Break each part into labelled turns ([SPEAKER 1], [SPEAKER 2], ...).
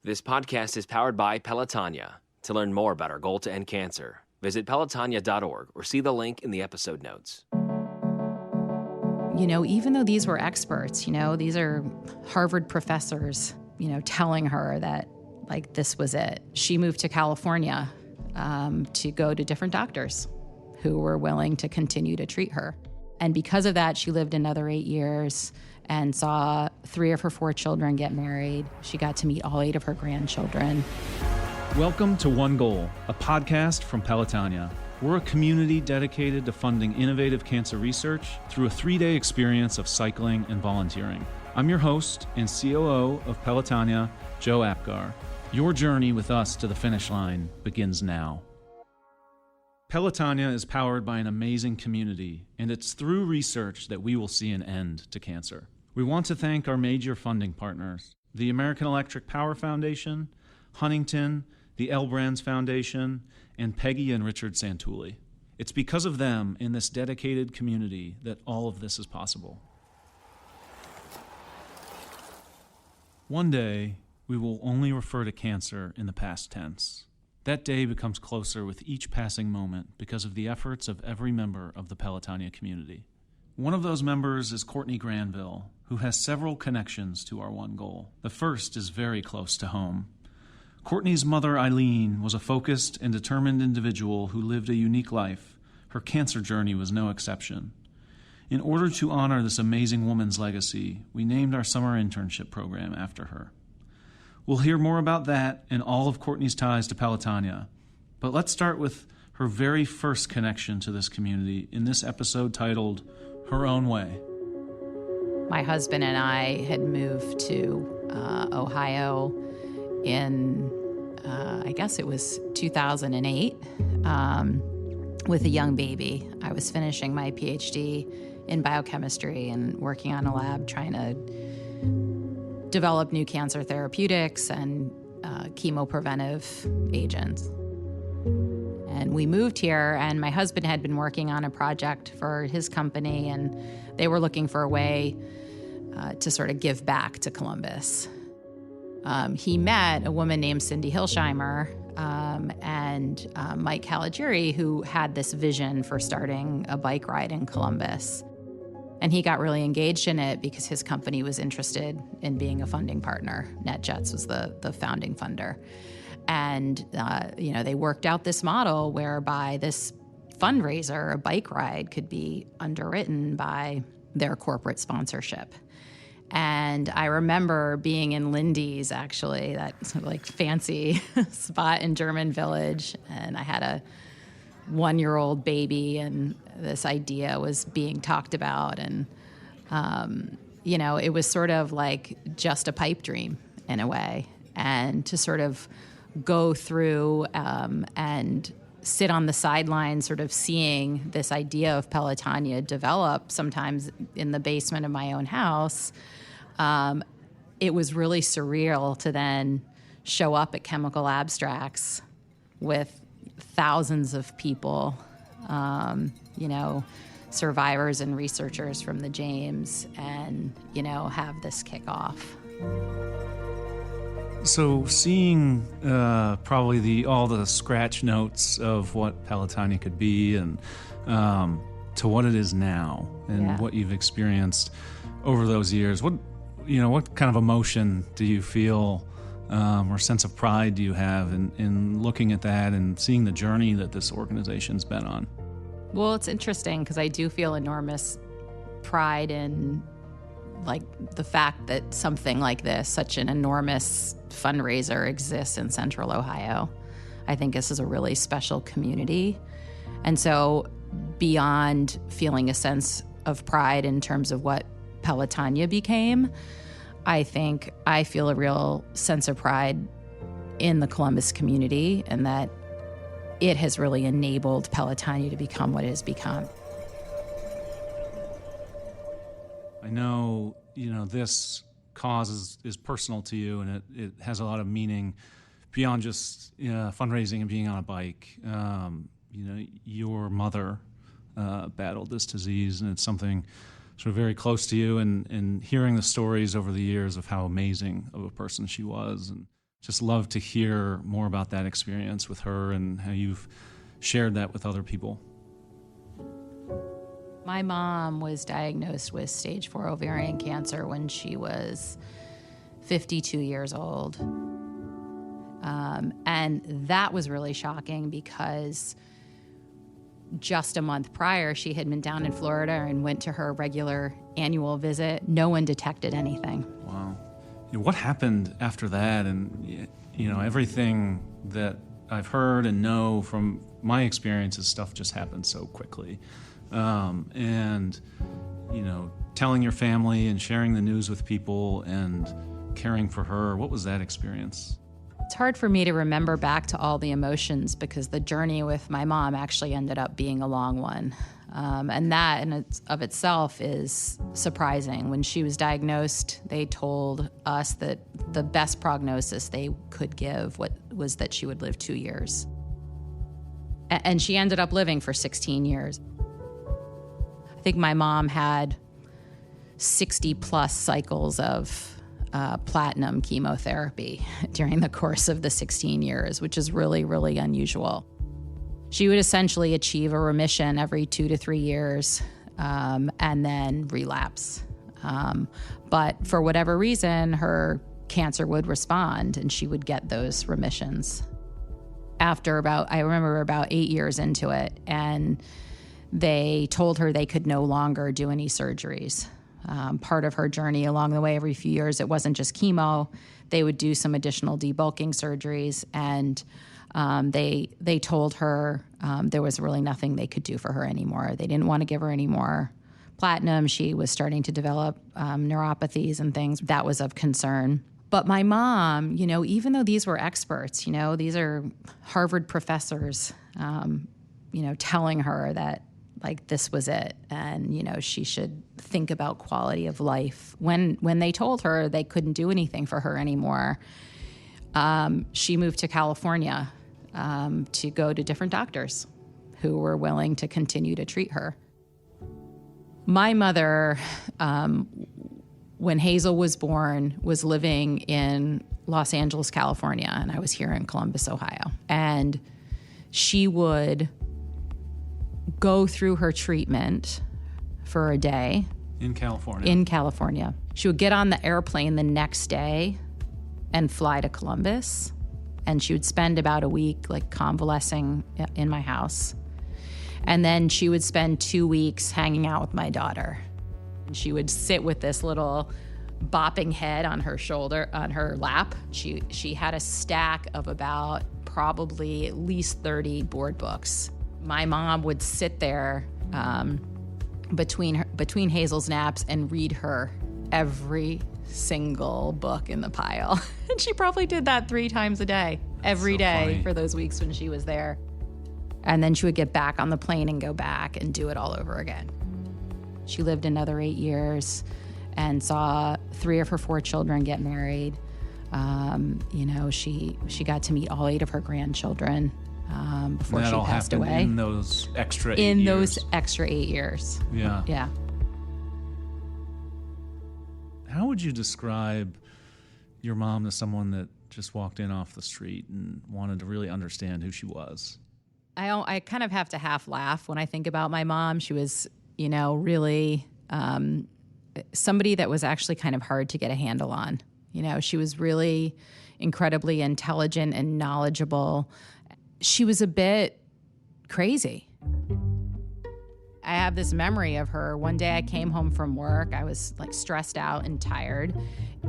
[SPEAKER 1] This podcast is powered by Pelotonia. To learn more about our goal to end cancer, visit Pelotonia.org or see the link in the episode notes.
[SPEAKER 2] You know, even though these were experts, you know, these are Harvard professors, you know, telling her that, like, this was it. She moved to California to go to different doctors who were willing to continue to treat her. And because of that, she lived another 8 years and saw 3 of her 4 children get married. She got to meet all 8 of her grandchildren.
[SPEAKER 3] Welcome to One Goal, a podcast from Pelotonia. We're a community dedicated to funding innovative cancer research through a 3-day experience of cycling and volunteering. I'm your host and COO of Pelotonia, Joe Apgar. Your journey with us to the finish line begins now. Pelotonia is powered by an amazing community, and it's through research that we will see an end to cancer. We want to thank our major funding partners, the American Electric Power Foundation, Huntington, the L Brands Foundation, and Peggy and Richard Santulli. It's because of them in this dedicated community that all of this is possible. One day, we will only refer to cancer in the past tense. That day becomes closer with each passing moment because of the efforts of every member of the Pelotonia community. One of those members is Courtney Granville, who has several connections to our one goal. The first is very close to home. Courtney's mother, Eileen, was a focused and determined individual who lived a unique life. Her cancer journey was no exception. In order to honor this amazing woman's legacy, we named our summer internship program after her. We'll hear more about that and all of Courtney's ties to Pelotonia. But let's start with her very first connection to this community in this episode titled, Her Own Way.
[SPEAKER 2] My husband and I had moved to Ohio in, I guess it was 2008, with a young baby. I was finishing my PhD in biochemistry and working on a lab trying to develop new cancer therapeutics and chemopreventive agents. And we moved here, and my husband had been working on a project for his company, and they were looking for a way to sort of give back to Columbus. He met a woman named Cindy Hilsheimer and Mike Caligiuri, who had this vision for starting a bike ride in Columbus. And he got really engaged in it because his company was interested in being a funding partner. NetJets was the founding funder. And, they worked out this model whereby this fundraiser, a bike ride, could be underwritten by their corporate sponsorship. And I remember being in Lindy's, actually, that sort of like fancy spot in German Village. And I had a 1-year-old baby, and this idea was being talked about. And, it was sort of like just a pipe dream in a way. And to sort of go through and sit on the sidelines, sort of seeing this idea of Pelotonia develop, sometimes in the basement of my own house, it was really surreal to then show up at Chemical Abstracts with thousands of people, survivors and researchers from the James, and, have this kickoff.
[SPEAKER 3] So seeing probably all the scratch notes of what Pelotonia could be and to what it is now and what you've experienced over those years, what kind of emotion do you feel or sense of pride do you have in looking at that and seeing the journey that this organization's been on?
[SPEAKER 2] Well, it's interesting because I do feel enormous pride in the fact that something like this, such an enormous fundraiser, exists in Central Ohio. I think this is a really special community. And so beyond feeling a sense of pride in terms of what Pelotonia became, I think I feel a real sense of pride in the Columbus community and that it has really enabled Pelotonia to become what it has become.
[SPEAKER 3] I know, this cause is personal to you, and it has a lot of meaning beyond just fundraising and being on a bike. Your mother battled this disease, and it's something sort of very close to you, and hearing the stories over the years of how amazing of a person she was. And Just love to hear more about that experience with her and how you've shared that with other people.
[SPEAKER 2] My mom was diagnosed with stage 4 ovarian cancer when she was 52 years old. And that was really shocking because just a month prior, she had been down in Florida and went to her regular annual visit. No one detected anything.
[SPEAKER 3] Wow. What happened after that? And, everything that I've heard and know from my experiences, stuff just happened so quickly. Telling your family and sharing the news with people and caring for her, what was that experience?
[SPEAKER 2] It's hard for me to remember back to all the emotions because the journey with my mom actually ended up being a long one. And that in of itself is surprising. When she was diagnosed, they told us that the best prognosis they could give was that she would live 2 years. And she ended up living for 16 years. I think my mom had 60 plus cycles of platinum chemotherapy during the course of the 16 years, which is really, really unusual. She would essentially achieve a remission every 2 to 3 years and then relapse. But for whatever reason, her cancer would respond and she would get those remissions. I remember about 8 years into it, and they told her they could no longer do any surgeries. Part of her journey along the way, every few years, it wasn't just chemo. They would do some additional debulking surgeries, and they told her there was really nothing they could do for her anymore. They didn't want to give her any more platinum. She was starting to develop neuropathies and things. That was of concern. But my mom, even though these were experts, these are Harvard professors, telling her that, this was it, and, she should think about quality of life. When they told her they couldn't do anything for her anymore, she moved to California to go to different doctors who were willing to continue to treat her. My mother, when Hazel was born, was living in Los Angeles, California, and I was here in Columbus, Ohio. And she would go through her treatment for a day.
[SPEAKER 3] In California.
[SPEAKER 2] She would get on the airplane the next day and fly to Columbus. And she would spend about a week convalescing in my house. And then she would spend 2 weeks hanging out with my daughter. And she would sit with this little bopping head on her shoulder, on her lap. She had a stack of about probably at least 30 board books. My mom would sit there between Hazel's naps and read her every single book in the pile. And she probably did that 3 times a day, every day
[SPEAKER 3] funny.
[SPEAKER 2] for those weeks when she was there. And then she would get back on the plane and go back and do it all over again. She lived another 8 years and saw 3 of her 4 children get married. She got to meet all 8 of her grandchildren before she passed away.
[SPEAKER 3] In those extra 8 years.
[SPEAKER 2] In those extra 8 years.
[SPEAKER 3] Yeah.
[SPEAKER 2] Yeah.
[SPEAKER 3] How would you describe your mom to someone that just walked in off the street and wanted to really understand who she was?
[SPEAKER 2] I kind of have to half laugh when I think about my mom. She was, really somebody that was actually kind of hard to get a handle on. She was really incredibly intelligent and knowledgeable. She was a bit crazy. I have this memory of her. One day I came home from work. I was stressed out and tired.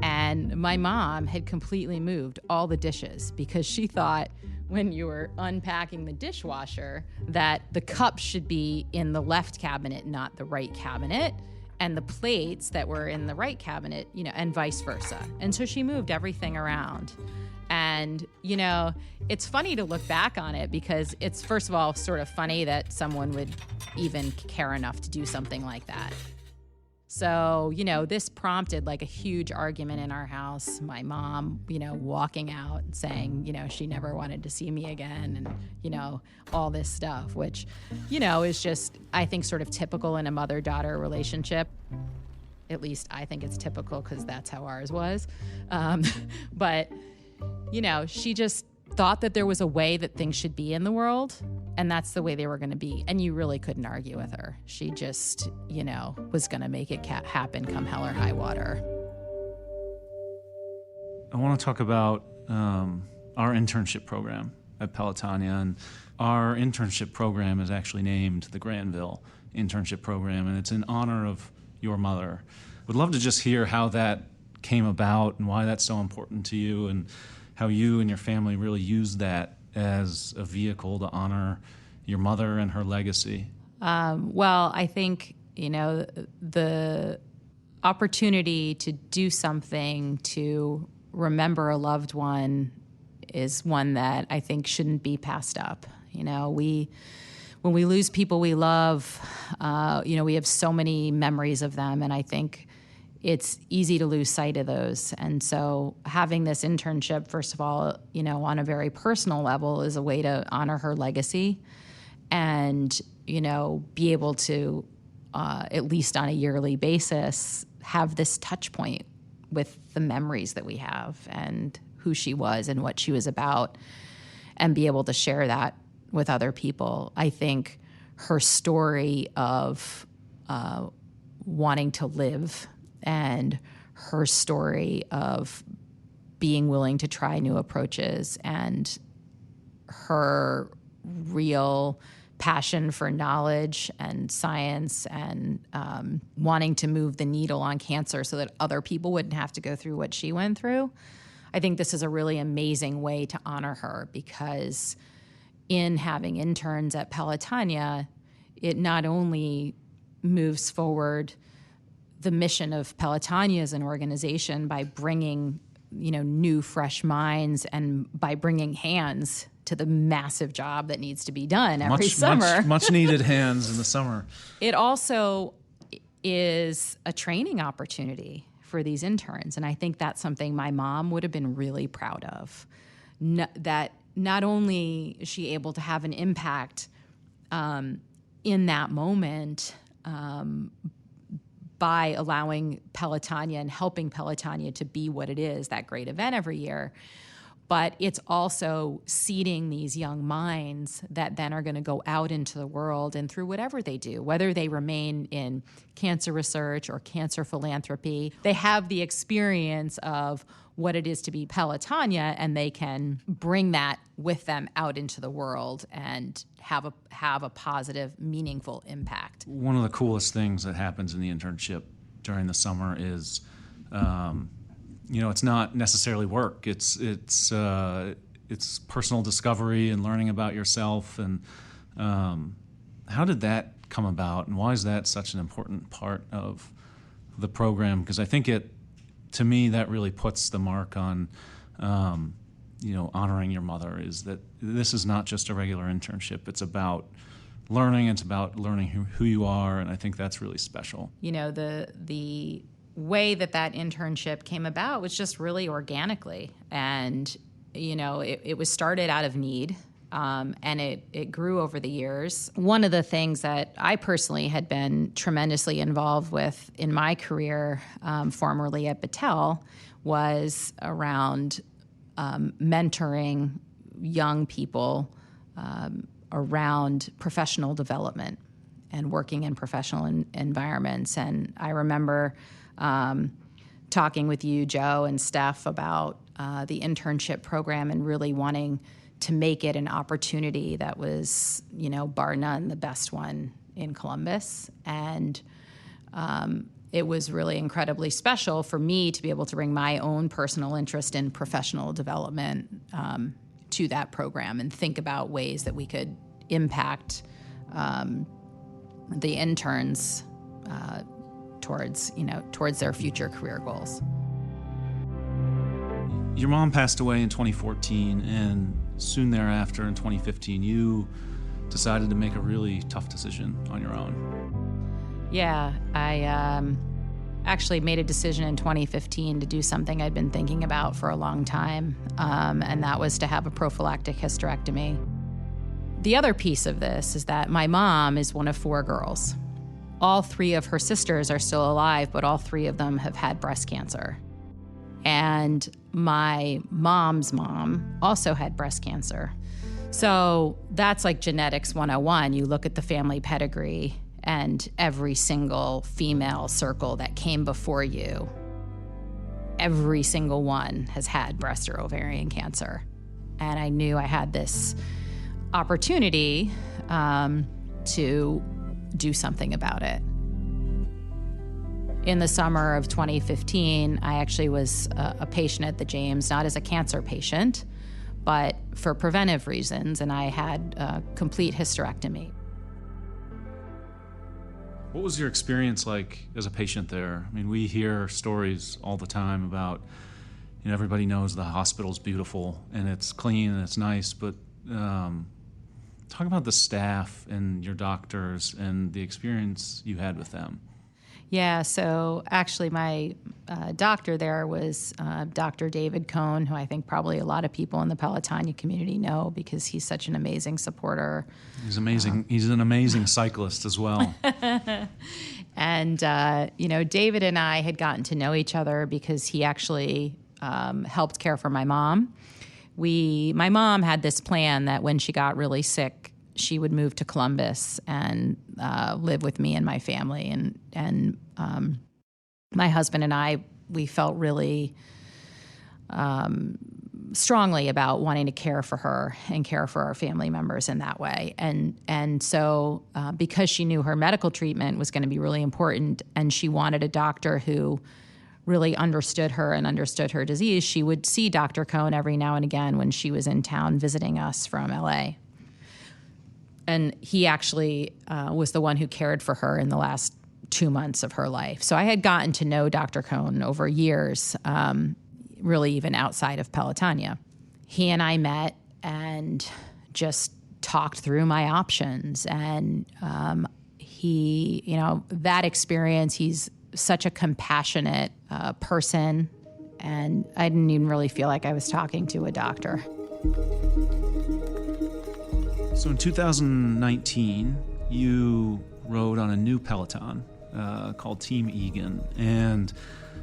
[SPEAKER 2] And my mom had completely moved all the dishes because she thought when you were unpacking the dishwasher that the cups should be in the left cabinet, not the right cabinet, and the plates that were in the right cabinet, and vice versa. And so she moved everything around. And, it's funny to look back on it because it's, first of all, sort of funny that someone would even care enough to do something like that. So, this prompted a huge argument in our house. My mom, walking out and saying, she never wanted to see me again and, all this stuff, which, is just, I think, sort of typical in a mother-daughter relationship. At least I think it's typical because that's how ours was. But she just thought that there was a way that things should be in the world, and that's the way they were going to be. And you really couldn't argue with her. She just, was going to make it happen come hell or high water.
[SPEAKER 3] I want to talk about our internship program at Pelotonia. And our internship program is actually named the Granville Internship Program, and it's in honor of your mother. Would love to just hear how that came about and why that's so important to you, and how you and your family really used that as a vehicle to honor your mother and her legacy.
[SPEAKER 2] Well, I think, the opportunity to do something to remember a loved one is one that I think shouldn't be passed up. When we lose people we love, we have so many memories of them, and I think it's easy to lose sight of those. And so having this internship, first of all, on a very personal level, is a way to honor her legacy and, be able to, at least on a yearly basis, have this touch point with the memories that we have and who she was and what she was about, and be able to share that with other people. I think her story of wanting to live, and her story of being willing to try new approaches, and her real passion for knowledge and science, and wanting to move the needle on cancer so that other people wouldn't have to go through what she went through. I think this is a really amazing way to honor her, because in having interns at Pelotonia, it not only moves forward the mission of Pelotonia as an organization by bringing, new, fresh minds, and by bringing hands to the massive job that needs to be done every summer.
[SPEAKER 3] Much needed hands in the summer.
[SPEAKER 2] It also is a training opportunity for these interns, and I think that's something my mom would have been really proud of. That not only is she able to have an impact in that moment, by allowing Pelotonia and helping Pelotonia to be what it is, that great event every year, but it's also seeding these young minds that then are going to go out into the world and through whatever they do, whether they remain in cancer research or cancer philanthropy, they have the experience of what it is to be Pelotonia, and they can bring that with them out into the world and have a positive, meaningful impact.
[SPEAKER 3] One of the coolest things that happens in the internship during the summer is, it's not necessarily work. It's personal discovery and learning about yourself. And how did that come about, and why is that such an important part of the program? Because I think to me, that really puts the mark on, honoring your mother, is that this is not just a regular internship. It's about learning. It's about learning who you are, and I think that's really special.
[SPEAKER 2] The way that internship came about was just really organically, and it was started out of need. And it grew over the years. One of the things that I personally had been tremendously involved with in my career, formerly at Battelle, was around mentoring young people around professional development and working in professional environments. And I remember talking with you, Joe, and Steph about the internship program and really wanting to make it an opportunity that was, bar none, the best one in Columbus. And it was really incredibly special for me to be able to bring my own personal interest in professional development to that program and think about ways that we could impact the interns towards their future career goals.
[SPEAKER 3] Your mom passed away in 2014, and soon thereafter, in 2015, you decided to make a really tough decision on your own.
[SPEAKER 2] Yeah, I actually made a decision in 2015 to do something I'd been thinking about for a long time, and that was to have a prophylactic hysterectomy. The other piece of this is that my mom is one of 4 girls. All 3 of her sisters are still alive, but all 3 of them have had breast cancer. And my mom's mom also had breast cancer. So that's like genetics 101. You look at the family pedigree and every single female circle that came before you, every single one has had breast or ovarian cancer. And I knew I had this opportunity to do something about it. In the summer of 2015, I actually was a patient at the James, not as a cancer patient, but for preventive reasons, and I had a complete hysterectomy.
[SPEAKER 3] What was your experience like as a patient there? I mean, we hear stories all the time about, everybody knows the hospital's beautiful and it's clean and it's nice, but talk about the staff and your doctors and the experience you had with them.
[SPEAKER 2] Yeah, so actually my doctor there was Dr. David Cohn, who I think probably a lot of people in the Pelotonia community know because he's such an amazing supporter.
[SPEAKER 3] He's amazing. He's an amazing cyclist as well.
[SPEAKER 2] And, David and I had gotten to know each other because he actually helped care for my mom. My mom had this plan that when she got really sick, she would move to Columbus and live with me and my family. And my husband and I, we felt really strongly about wanting to care for her and care for our family members in that way. And so because she knew her medical treatment was going to be really important and she wanted a doctor who really understood her and understood her disease, she would see Dr. Cohn every now and again when she was in town visiting us from LA. And he actually was the one who cared for her in the last 2 months of her life. So I had gotten to know Dr. Cohn over years, really even outside of Pelotonia. He and I met and just talked through my options. And that experience, he's such a compassionate person. And I didn't even really feel like I was talking to a doctor.
[SPEAKER 3] So in 2019, you rode on a new Peloton called Team Egan, and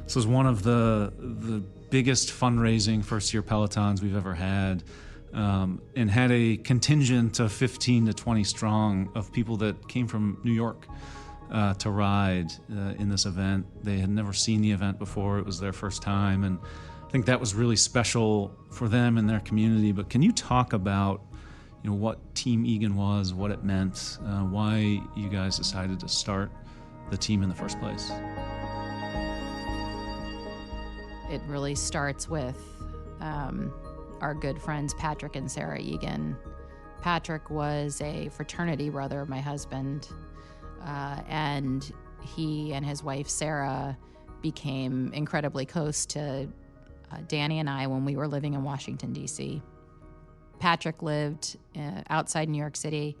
[SPEAKER 3] this was one of the biggest fundraising first-year Pelotons we've ever had, and had a contingent of 15 to 20 strong of people that came from New York to ride in this event. They had never seen the event before. It was their first time, and I think that was really special for them and their community. But can you talk about what Team Egan was, what it meant, why you guys decided to start the team in the first place?
[SPEAKER 2] It really starts with our good friends Patrick and Sarah Egan. Patrick was a fraternity brother of my husband, and he and his wife Sarah became incredibly close to Danny and I when we were living in Washington, D.C. Patrick lived outside New York City.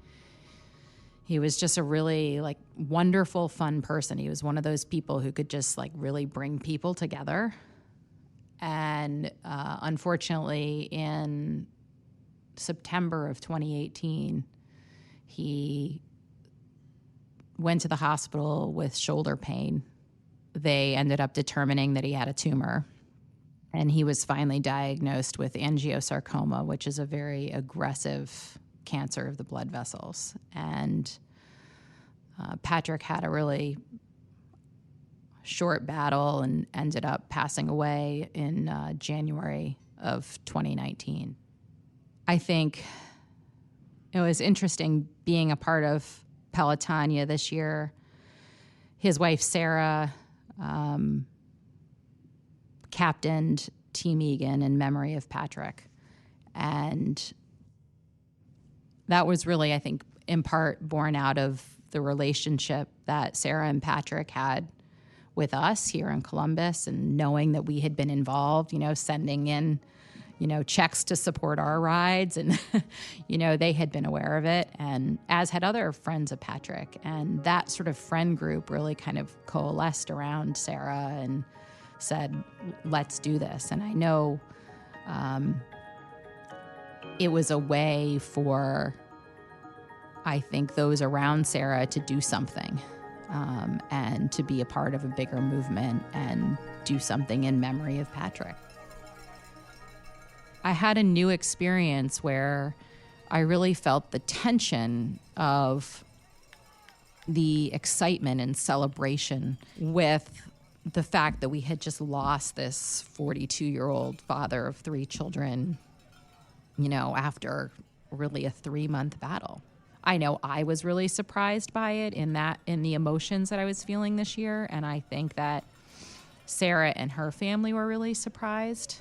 [SPEAKER 2] He was just a really wonderful, fun person. He was one of those people who could just really bring people together. And unfortunately, in September of 2018, he went to the hospital with shoulder pain. They ended up determining that he had a tumor. And he was finally diagnosed with angiosarcoma, which is a very aggressive cancer of the blood vessels. And Patrick had a really short battle and ended up passing away in January of 2019. I think it was interesting being a part of Pelotonia this year. His wife, Sarah, captained Team Egan in memory of Patrick. And that was really, I think, in part born out of the relationship that Sarah and Patrick had with us here in Columbus, and knowing that we had been involved, sending in, checks to support our rides. And, they had been aware of it, and as had other friends of Patrick. And that sort of friend group really kind of coalesced around Sarah and said, let's do this. And I know it was a way for, I think, those around Sarah to do something and to be a part of a bigger movement and do something in memory of Patrick. I had a new experience where I really felt the tension of the excitement and celebration with the fact that we had just lost this 42-year-old father of 3 children, after really a 3-month battle. I know I was really surprised by it in the emotions that I was feeling this year, and I think that Sarah and her family were really surprised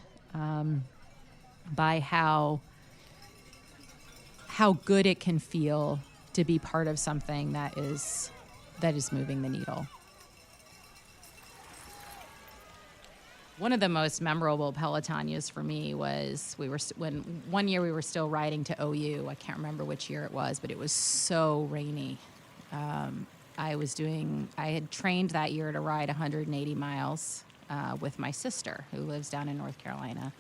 [SPEAKER 2] by how good it can feel to be part of something that is moving the needle. One of the most memorable Pelotonias for me was when one year we were still riding to OU. I can't remember which year it was, but it was so rainy. I had trained that year to ride 180 miles with my sister, who lives down in North Carolina.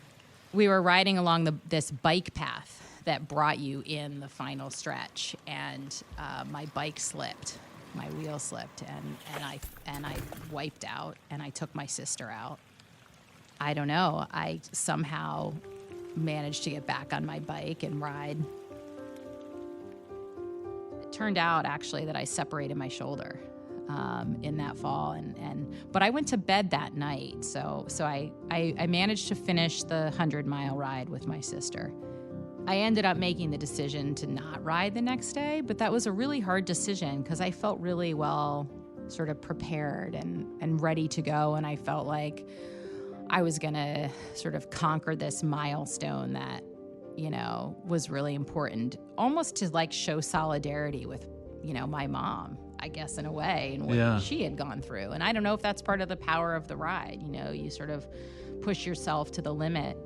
[SPEAKER 2] We were riding along this bike path that brought you in the final stretch, and my bike slipped. My wheel slipped, and I wiped out, and I took my sister out. I don't know. I somehow managed to get back on my bike and ride. It turned out, actually, that I separated my shoulder in that fall, but I went to bed that night, so I managed to finish the 100-mile ride with my sister. I ended up making the decision to not ride the next day, but that was a really hard decision because I felt really well sort of prepared and ready to go, and I felt like I was going to sort of conquer this milestone that, was really important, almost to like show solidarity with, my mom, I guess, in a way, and what she had gone through. And I don't know if that's part of the power of the ride. You sort of push yourself to the limit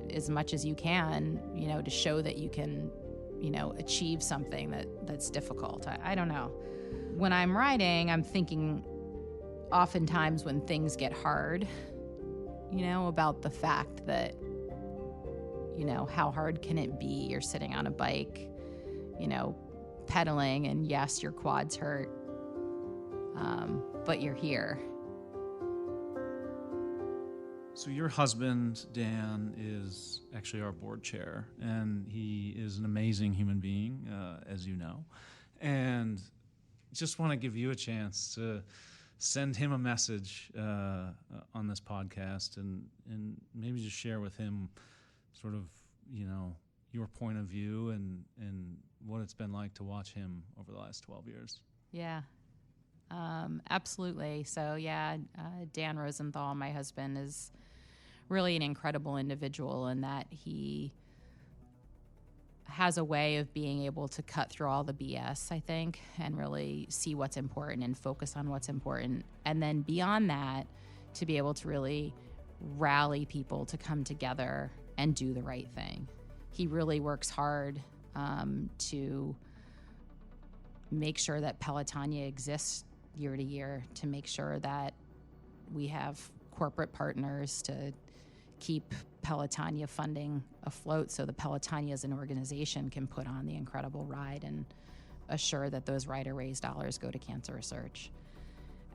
[SPEAKER 2] as much as you can, to show that you can, achieve something that's difficult. I don't know. When I'm riding, I'm thinking oftentimes when things get hard, about the fact that, how hard can it be? You're sitting on a bike, pedaling, and yes, your quads hurt, but you're here.
[SPEAKER 3] So your husband, Dan, is actually our board chair, and he is an amazing human being, as you know. And just want to give you a chance to send him a message on this podcast and maybe just share with him sort of, your point of view and what it's been like to watch him over the last 12 years.
[SPEAKER 2] Yeah, absolutely. So, Dan Rosenthal, my husband, is really an incredible individual in that he has a way of being able to cut through all the BS, I think, and really see what's important and focus on what's important. And then beyond that, to be able to really rally people to come together and do the right thing. He really works hard to make sure that Pelotonia exists year to year, to make sure that we have corporate partners to keep Pelotonia funding afloat so the Pelotonia as an organization can put on the incredible ride and assure that those rider-raised dollars go to cancer research.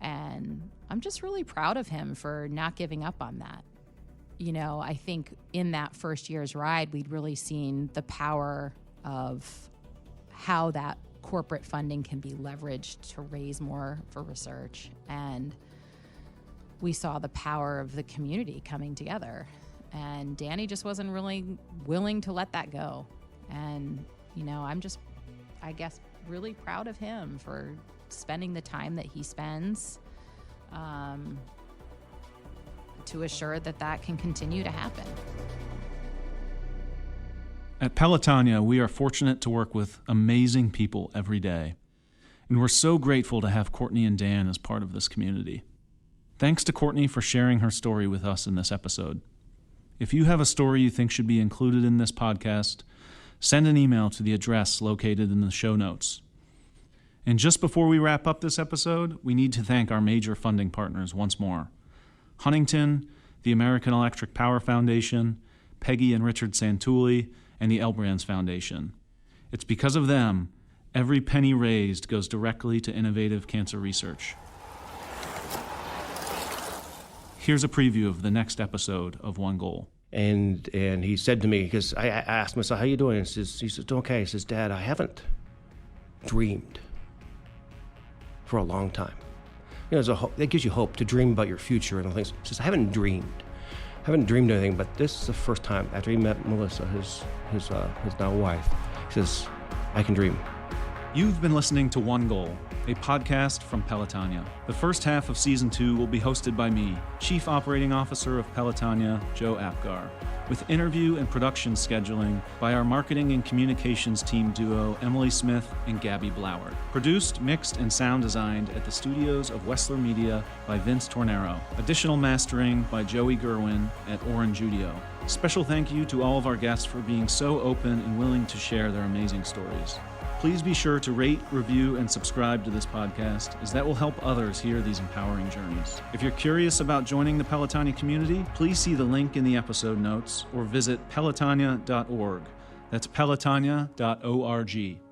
[SPEAKER 2] And I'm just really proud of him for not giving up on that. I think in that first year's ride, we'd really seen the power of how that corporate funding can be leveraged to raise more for research. And we saw the power of the community coming together. And Danny just wasn't really willing to let that go. And, I'm just, I guess, really proud of him for spending the time that he spends to assure that can continue to happen.
[SPEAKER 3] At Pelotonia, we are fortunate to work with amazing people every day. And we're so grateful to have Courtney and Dan as part of this community. Thanks to Courtney for sharing her story with us in this episode. If you have a story you think should be included in this podcast, send an email to the address located in the show notes. And just before we wrap up this episode, we need to thank our major funding partners once more. Huntington, the American Electric Power Foundation, Peggy and Richard Santulli, and the L Brands Foundation. It's because of them, every penny raised goes directly to innovative cancer research. Here's a preview of the next episode of One Goal.
[SPEAKER 4] And he said to me, because I asked him, I said, how you doing? He says, okay. He says, Dad, I haven't dreamed for a long time. You know, that gives you hope to dream about your future and all things. He says, I haven't dreamed anything, but this is the first time after he met Melissa, his now wife. He says, I can dream.
[SPEAKER 3] You've been listening to One Goal, a podcast from Pelotonia. The first half of Season 2 will be hosted by me, Chief Operating Officer of Pelotonia, Joe Apgar, with interview and production scheduling by our marketing and communications team duo, Emily Smith and Gabby Blauer. Produced, mixed, and sound designed at the studios of Wessler Media by Vince Tornero. Additional mastering by Joey Gerwin at Orange Judio. Special thank you to all of our guests for being so open and willing to share their amazing stories. Please be sure to rate, review, and subscribe to this podcast, as that will help others hear these empowering journeys. If you're curious about joining the Pelotonia community, please see the link in the episode notes or visit pelotonia.org. That's pelotonia.org.